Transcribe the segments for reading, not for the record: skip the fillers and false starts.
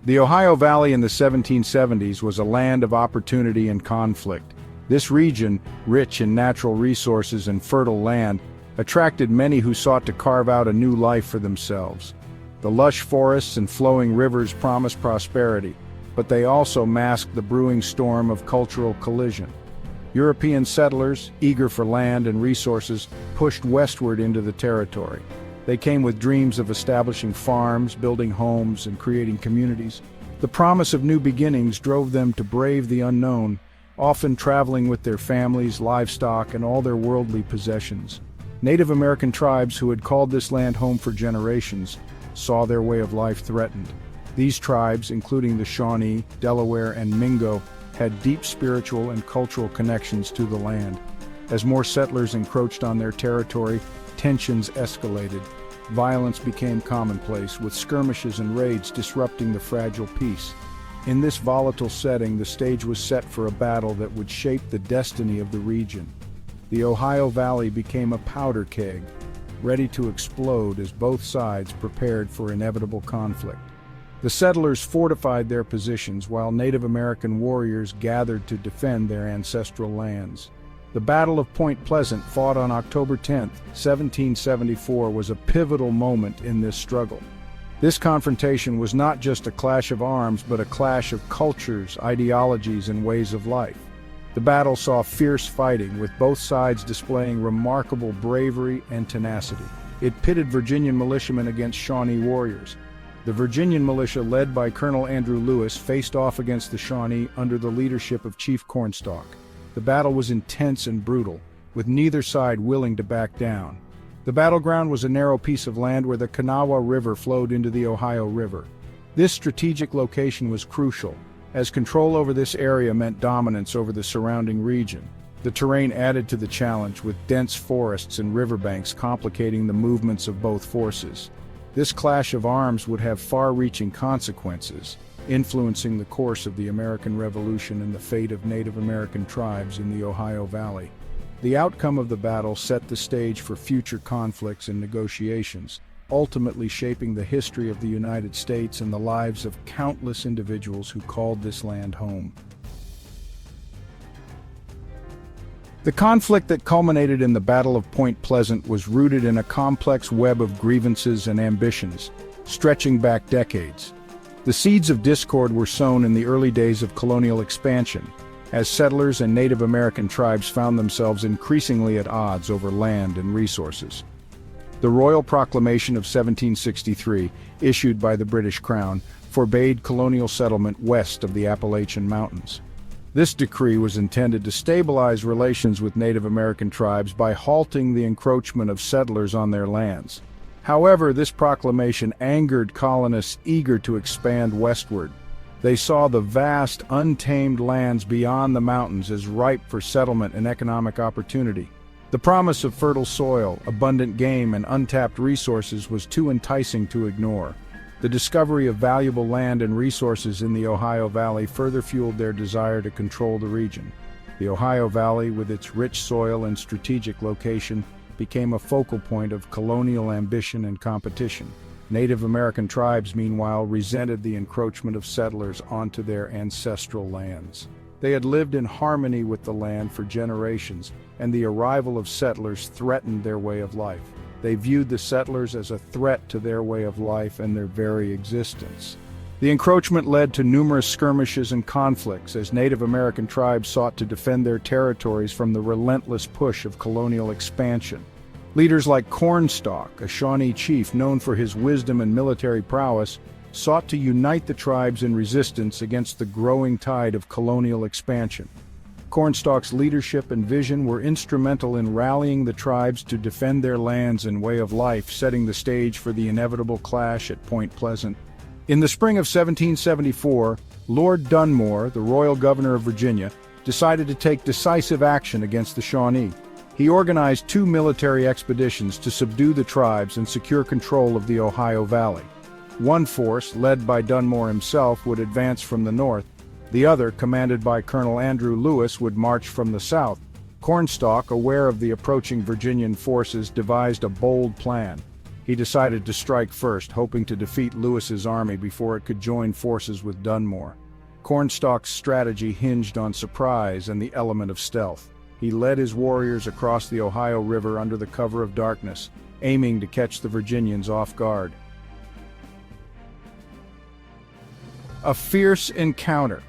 The Ohio Valley in the 1770s was a land of opportunity and conflict. This region, rich in natural resources and fertile land, attracted many who sought to carve out a new life for themselves. The lush forests and flowing rivers promised prosperity, but they also masked the brewing storm of cultural collision. European settlers, eager for land and resources, pushed westward into the territory. They came with dreams of establishing farms, building homes, and creating communities. The promise of new beginnings drove them to brave the unknown, often traveling with their families, livestock, and all their worldly possessions. Native American tribes who had called this land home for generations saw their way of life threatened. These tribes, including the Shawnee, Delaware, and Mingo, had deep spiritual and cultural connections to the land. As more settlers encroached on their territory, tensions escalated. Violence became commonplace, with skirmishes and raids disrupting the fragile peace. In this volatile setting, the stage was set for a battle that would shape the destiny of the region. The Ohio Valley became a powder keg, ready to explode as both sides prepared for inevitable conflict. The settlers fortified their positions while Native American warriors gathered to defend their ancestral lands. The Battle of Point Pleasant, fought on October 10, 1774, was a pivotal moment in this struggle. This confrontation was not just a clash of arms, but a clash of cultures, ideologies, and ways of life. The battle saw fierce fighting, with both sides displaying remarkable bravery and tenacity. It pitted Virginian militiamen against Shawnee warriors. The Virginian militia, led by Colonel Andrew Lewis, faced off against the Shawnee under the leadership of Chief Cornstalk. The battle was intense and brutal, with neither side willing to back down. The battleground was a narrow piece of land where the Kanawha River flowed into the Ohio River. This strategic location was crucial, as control over this area meant dominance over the surrounding region. The terrain added to the challenge, with dense forests and riverbanks complicating the movements of both forces. This clash of arms would have far-reaching consequences, influencing the course of the American Revolution and the fate of Native American tribes in the Ohio Valley. The outcome of the battle set the stage for future conflicts and negotiations, ultimately shaping the history of the United States and the lives of countless individuals who called this land home. The conflict that culminated in the Battle of Point Pleasant was rooted in a complex web of grievances and ambitions, stretching back decades. The seeds of discord were sown in the early days of colonial expansion, as settlers and Native American tribes found themselves increasingly at odds over land and resources. The Royal Proclamation of 1763, issued by the British Crown, forbade colonial settlement west of the Appalachian Mountains. This decree was intended to stabilize relations with Native American tribes by halting the encroachment of settlers on their lands. However, this proclamation angered colonists eager to expand westward. They saw the vast, untamed lands beyond the mountains as ripe for settlement and economic opportunity. The promise of fertile soil, abundant game, and untapped resources was too enticing to ignore. The discovery of valuable land and resources in the Ohio Valley further fueled their desire to control the region. The Ohio Valley, with its rich soil and strategic location, became a focal point of colonial ambition and competition. Native American tribes, meanwhile, resented the encroachment of settlers onto their ancestral lands. They had lived in harmony with the land for generations, and the arrival of settlers threatened their way of life. They viewed the settlers as a threat to their way of life and their very existence. The encroachment led to numerous skirmishes and conflicts as Native American tribes sought to defend their territories from the relentless push of colonial expansion. Leaders like Cornstalk, a Shawnee chief known for his wisdom and military prowess, sought to unite the tribes in resistance against the growing tide of colonial expansion. Cornstalk's leadership and vision were instrumental in rallying the tribes to defend their lands and way of life, setting the stage for the inevitable clash at Point Pleasant. In the spring of 1774, Lord Dunmore, the royal governor of Virginia, decided to take decisive action against the Shawnee. He organized 2 military expeditions to subdue the tribes and secure control of the Ohio Valley. One force, led by Dunmore himself, would advance from the north. The other, commanded by Colonel Andrew Lewis, would march from the south. Cornstalk, aware of the approaching Virginian forces, devised a bold plan. He decided to strike first, hoping to defeat Lewis's army before it could join forces with Dunmore. Cornstalk's strategy hinged on surprise and the element of stealth. He led his warriors across the Ohio River under the cover of darkness, aiming to catch the Virginians off guard. A fierce encounter.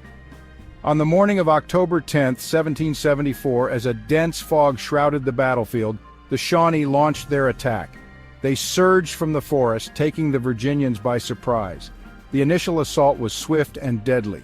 On the morning of October 10, 1774, as a dense fog shrouded the battlefield, the Shawnee launched their attack. They surged from the forest, taking the Virginians by surprise. The initial assault was swift and deadly.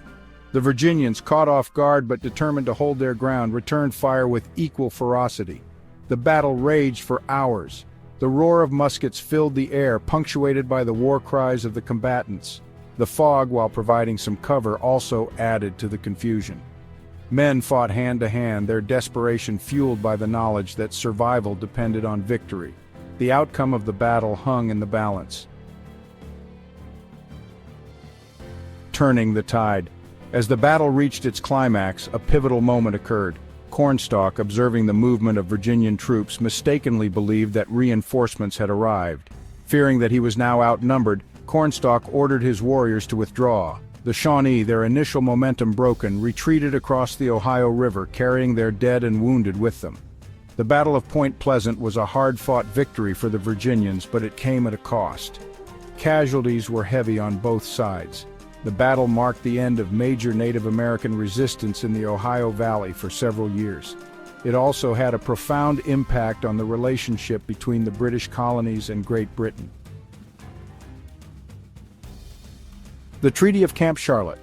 The Virginians, caught off guard but determined to hold their ground, returned fire with equal ferocity. The battle raged for hours. The roar of muskets filled the air, punctuated by the war cries of the combatants. The fog, while providing some cover, also added to the confusion. Men fought hand to hand, their desperation fueled by the knowledge that survival depended on victory. The outcome of the battle hung in the balance. Turning the tide. As the battle reached its climax, a pivotal moment occurred. Cornstalk, observing the movement of Virginian troops, mistakenly believed that reinforcements had arrived. Fearing that he was now outnumbered, Cornstalk ordered his warriors to withdraw. The Shawnee, their initial momentum broken, retreated across the Ohio River, carrying their dead and wounded with them. The Battle of Point Pleasant was a hard-fought victory for the Virginians, but it came at a cost. Casualties were heavy on both sides. The battle marked the end of major Native American resistance in the Ohio Valley for several years. It also had a profound impact on the relationship between the British colonies and Great Britain. The Treaty of Camp Charlotte.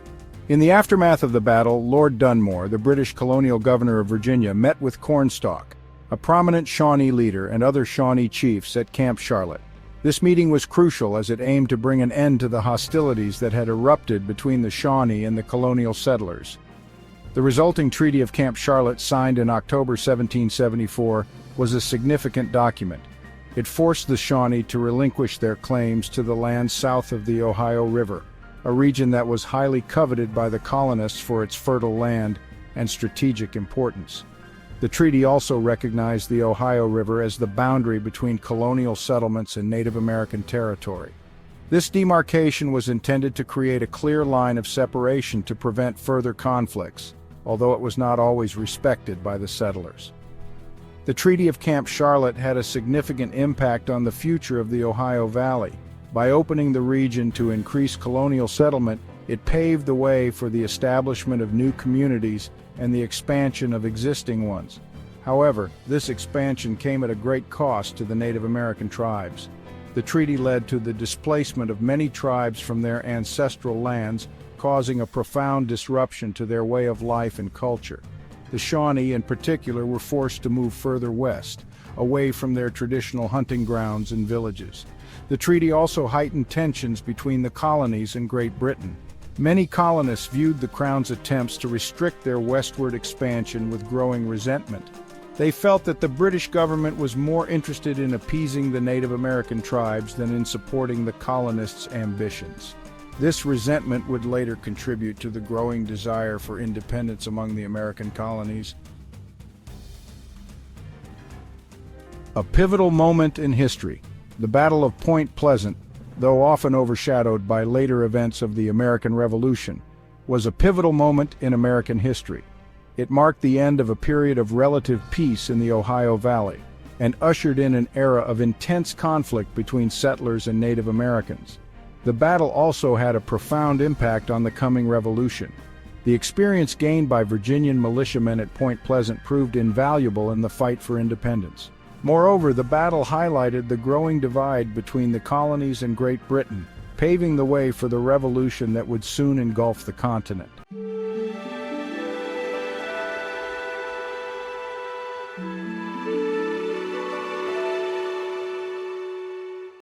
In the aftermath of the battle, Lord Dunmore, the British colonial governor of Virginia, met with Cornstalk, a prominent Shawnee leader, and other Shawnee chiefs at Camp Charlotte. This meeting was crucial as it aimed to bring an end to the hostilities that had erupted between the Shawnee and the colonial settlers. The resulting Treaty of Camp Charlotte, signed in October 1774, was a significant document. It forced the Shawnee to relinquish their claims to the land south of the Ohio River, a region that was highly coveted by the colonists for its fertile land and strategic importance. The treaty also recognized the Ohio River as the boundary between colonial settlements and Native American territory. This demarcation was intended to create a clear line of separation to prevent further conflicts, although it was not always respected by the settlers. The Treaty of Camp Charlotte had a significant impact on the future of the Ohio Valley. By opening the region to increased colonial settlement, it paved the way for the establishment of new communities and the expansion of existing ones. However, this expansion came at a great cost to the Native American tribes. The treaty led to the displacement of many tribes from their ancestral lands, causing a profound disruption to their way of life and culture. The Shawnee, in particular, were forced to move further west, away from their traditional hunting grounds and villages. The treaty also heightened tensions between the colonies and Great Britain. Many colonists viewed the Crown's attempts to restrict their westward expansion with growing resentment. They felt that the British government was more interested in appeasing the Native American tribes than in supporting the colonists' ambitions. This resentment would later contribute to the growing desire for independence among the American colonies. A pivotal moment in history. The Battle of Point Pleasant, though often overshadowed by later events of the American Revolution, was a pivotal moment in American history. It marked the end of a period of relative peace in the Ohio Valley and ushered in an era of intense conflict between settlers and Native Americans. The battle also had a profound impact on the coming revolution. The experience gained by Virginian militiamen at Point Pleasant proved invaluable in the fight for independence. Moreover, the battle highlighted the growing divide between the colonies and Great Britain, paving the way for the revolution that would soon engulf the continent.